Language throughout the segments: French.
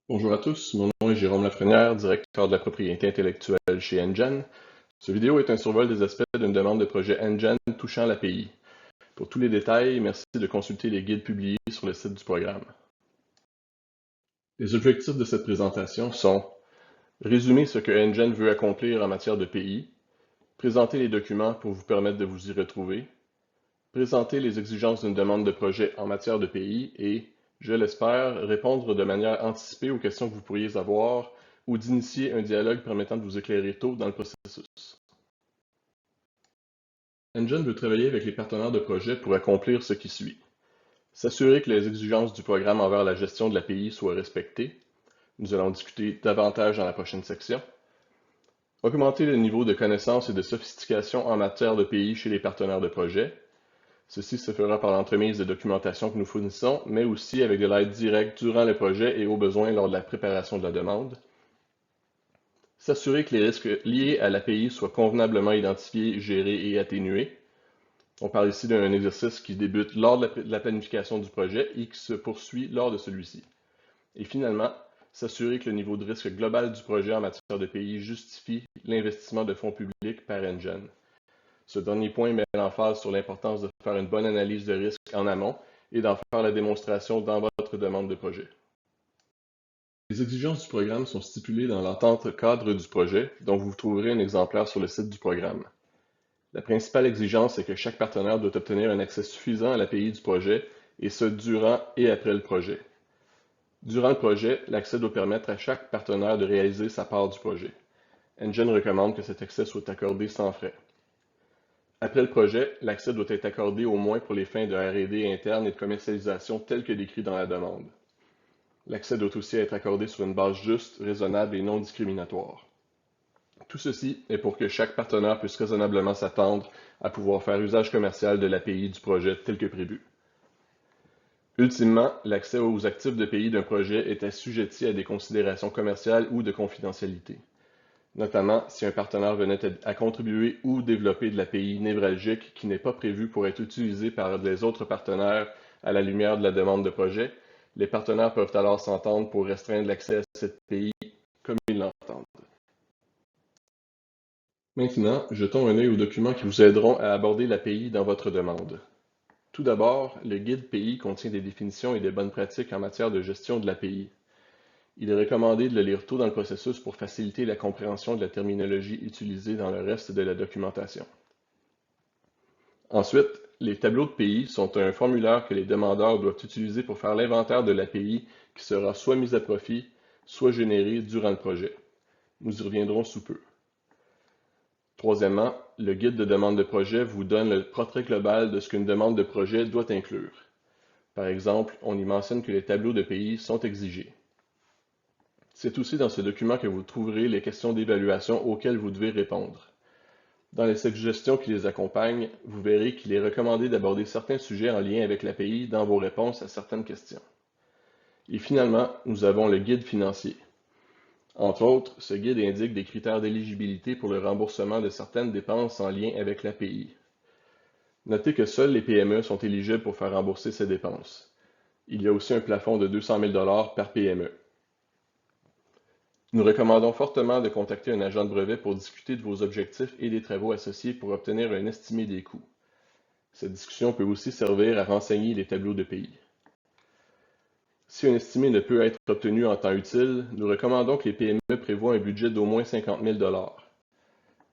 Bonjour à tous, mon nom est Jérôme Lafrenière, directeur de la propriété intellectuelle chez Engen. Ce vidéo est un survol des aspects d'une demande de projet Engen touchant l'API. Pour tous les détails, merci de consulter les guides publiés sur le site du programme. Les objectifs de cette présentation sont résumer ce que Engen veut accomplir en matière de pays, présenter les documents pour vous permettre de vous y retrouver, présenter les exigences d'une demande de projet en matière de pays et, je l'espère, répondre de manière anticipée aux questions que vous pourriez avoir ou d'initier un dialogue permettant de vous éclairer tôt dans le processus. Engen veut travailler avec les partenaires de projet pour accomplir ce qui suit. S'assurer que les exigences du programme envers la gestion de l'API soient respectées. Nous allons discuter davantage dans la prochaine section. Augmenter le niveau de connaissance et de sophistication en matière de pays chez les partenaires de projet. Ceci se fera par l'entremise de documentation que nous fournissons, mais aussi avec de l'aide directe durant le projet et au besoin lors de la préparation de la demande. S'assurer que les risques liés à l'API soient convenablement identifiés, gérés et atténués. On parle ici d'un exercice qui débute lors de la planification du projet et qui se poursuit lors de celui-ci. Et finalement, s'assurer que le niveau de risque global du projet en matière de pays justifie l'investissement de fonds publics par Engen. Ce dernier point met l'emphase sur l'importance de faire une bonne analyse de risque en amont et d'en faire la démonstration dans votre demande de projet. Les exigences du programme sont stipulées dans l'entente cadre du projet, dont vous trouverez un exemplaire sur le site du programme. La principale exigence est que chaque partenaire doit obtenir un accès suffisant à l'API du projet, et ce durant et après le projet. Durant le projet, l'accès doit permettre à chaque partenaire de réaliser sa part du projet. Engen recommande que cet accès soit accordé sans frais. Après le projet, l'accès doit être accordé au moins pour les fins de R&D interne et de commercialisation telles que décrites dans la demande. L'accès doit aussi être accordé sur une base juste, raisonnable et non discriminatoire. Tout ceci est pour que chaque partenaire puisse raisonnablement s'attendre à pouvoir faire usage commercial de l'API du projet tel que prévu. Ultimement, l'accès aux actifs de pays d'un projet est assujetti à des considérations commerciales ou de confidentialité. Notamment si un partenaire venait à contribuer ou développer de l'API névralgique qui n'est pas prévu pour être utilisé par les autres partenaires à la lumière de la demande de projet, les partenaires peuvent alors s'entendre pour restreindre l'accès à cette API comme ils l'entendent. Maintenant, jetons un œil aux documents qui vous aideront à aborder l'API dans votre demande. Tout d'abord, le guide pays contient des définitions et des bonnes pratiques en matière de gestion de l'API. Il est recommandé de le lire tôt dans le processus pour faciliter la compréhension de la terminologie utilisée dans le reste de la documentation. Ensuite, les tableaux de pays sont un formulaire que les demandeurs doivent utiliser pour faire l'inventaire de l'API qui sera soit mis à profit, soit généré durant le projet. Nous y reviendrons sous peu. Troisièmement, le guide de demande de projet vous donne le portrait global de ce qu'une demande de projet doit inclure. Par exemple, on y mentionne que les tableaux de pays sont exigés. C'est aussi dans ce document que vous trouverez les questions d'évaluation auxquelles vous devez répondre. Dans les suggestions qui les accompagnent, vous verrez qu'il est recommandé d'aborder certains sujets en lien avec l'API dans vos réponses à certaines questions. Et finalement, nous avons le guide financier. Entre autres, ce guide indique des critères d'éligibilité pour le remboursement de certaines dépenses en lien avec l'API. Notez que seules les PME sont éligibles pour faire rembourser ces dépenses. Il y a aussi un plafond de 200 000 $ par PME. Nous recommandons fortement de contacter un agent de brevet pour discuter de vos objectifs et des travaux associés pour obtenir un estimé des coûts. Cette discussion peut aussi servir à renseigner les tableaux de pays. Si un estimé ne peut être obtenu en temps utile, nous recommandons que les PME prévoient un budget d'au moins 50 000 $.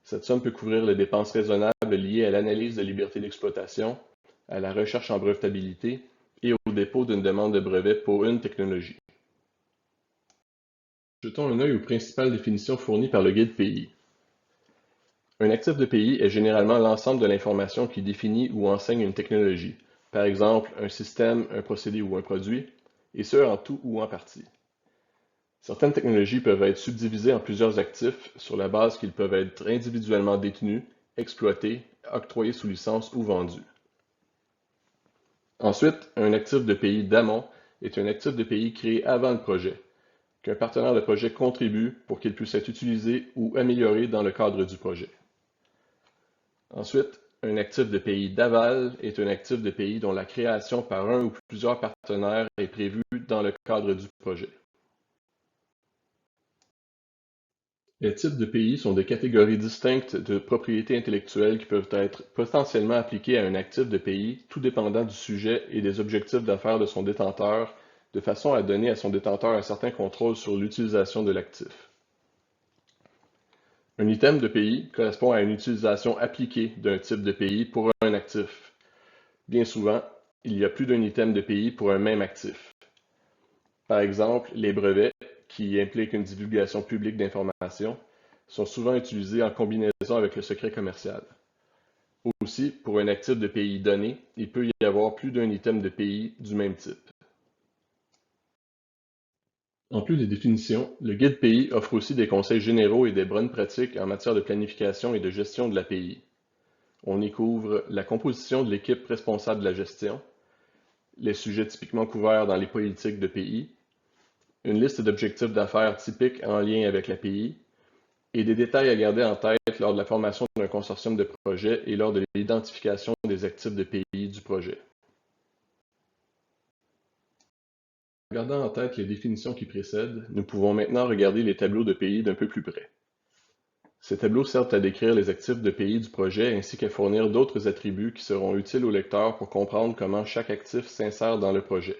Cette somme peut couvrir les dépenses raisonnables liées à l'analyse de liberté d'exploitation, à la recherche en brevetabilité et au dépôt d'une demande de brevet pour une technologie. Jetons un œil aux principales définitions fournies par le guide pays. Un actif de pays est généralement l'ensemble de l'information qui définit ou enseigne une technologie, par exemple un système, un procédé ou un produit, et ce en tout ou en partie. Certaines technologies peuvent être subdivisées en plusieurs actifs sur la base qu'ils peuvent être individuellement détenus, exploités, octroyés sous licence ou vendus. Ensuite, un actif de pays d'amont est un actif de pays créé avant le projet, qu'un partenaire de projet contribue pour qu'il puisse être utilisé ou amélioré dans le cadre du projet. Ensuite, un actif de pays d'aval est un actif de pays dont la création par un ou plusieurs partenaires est prévue dans le cadre du projet. Les types de pays sont des catégories distinctes de propriété intellectuelle qui peuvent être potentiellement appliquées à un actif de pays, tout dépendant du sujet et des objectifs d'affaires de son détenteur, de façon à donner à son détenteur un certain contrôle sur l'utilisation de l'actif. Un item de pays correspond à une utilisation appliquée d'un type de pays pour un actif. Bien souvent, il y a plus d'un item de pays pour un même actif. Par exemple, les brevets, qui impliquent une divulgation publique d'informations, sont souvent utilisés en combinaison avec le secret commercial. Aussi, pour un actif de pays donné, il peut y avoir plus d'un item de pays du même type. En plus des définitions, le guide pays offre aussi des conseils généraux et des bonnes pratiques en matière de planification et de gestion de l'API. On y couvre la composition de l'équipe responsable de la gestion, les sujets typiquement couverts dans les politiques de pays, une liste d'objectifs d'affaires typiques en lien avec l'API, et des détails à garder en tête lors de la formation d'un consortium de projets et lors de l'identification des actifs de pays du projet. En gardant en tête les définitions qui précèdent, nous pouvons maintenant regarder les tableaux de pays d'un peu plus près. Ces tableaux servent à décrire les actifs de pays du projet ainsi qu'à fournir d'autres attributs qui seront utiles au lecteur pour comprendre comment chaque actif s'insère dans le projet.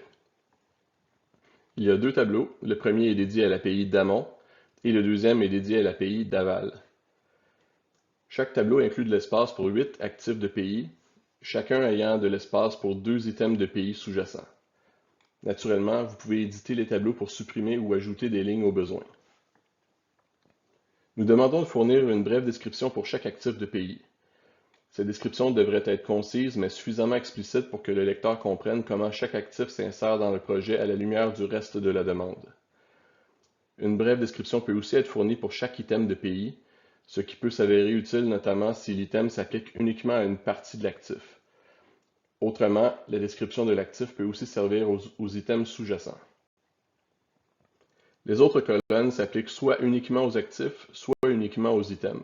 Il y a deux tableaux, le premier est dédié à l'API d'amont et le deuxième est dédié à l'API d'aval. Chaque tableau inclut de l'espace pour 8 actifs de pays, chacun ayant de l'espace pour 2 items de pays sous-jacents. Naturellement, vous pouvez éditer les tableaux pour supprimer ou ajouter des lignes au besoin. Nous demandons de fournir une brève description pour chaque actif de pays. Cette description devrait être concise mais suffisamment explicite pour que le lecteur comprenne comment chaque actif s'insère dans le projet à la lumière du reste de la demande. Une brève description peut aussi être fournie pour chaque item de pays, ce qui peut s'avérer utile notamment si l'item s'applique uniquement à une partie de l'actif. Autrement, la description de l'actif peut aussi servir aux items sous-jacents. Les autres colonnes s'appliquent soit uniquement aux actifs, soit uniquement aux items.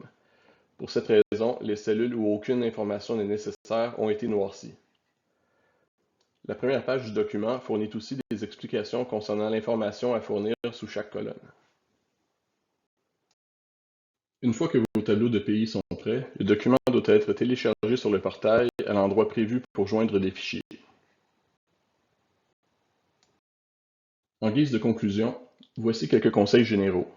Pour cette raison, les cellules où aucune information n'est nécessaire ont été noircies. La première page du document fournit aussi des explications concernant l'information à fournir sous chaque colonne. Une fois que vos tableaux de pays sont prêts, le document doit être téléchargé sur le portail à l'endroit prévu pour joindre des fichiers. En guise de conclusion, voici quelques conseils généraux.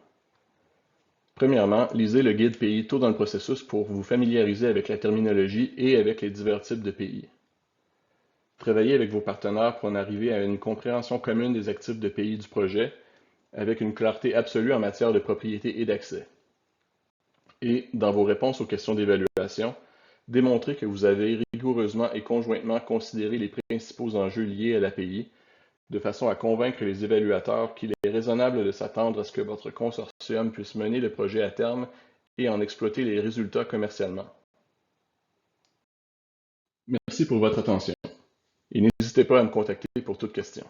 Premièrement, lisez le guide pays tôt dans le processus pour vous familiariser avec la terminologie et avec les divers types de pays. Travaillez avec vos partenaires pour en arriver à une compréhension commune des actifs de pays du projet, avec une clarté absolue en matière de propriété et d'accès. Et, dans vos réponses aux questions d'évaluation, démontrez que vous avez rigoureusement et conjointement considéré les principaux enjeux liés à l'API, de façon à convaincre les évaluateurs qu'il est raisonnable de s'attendre à ce que votre consortium puisse mener le projet à terme et en exploiter les résultats commercialement. Merci pour votre attention et n'hésitez pas à me contacter pour toute question.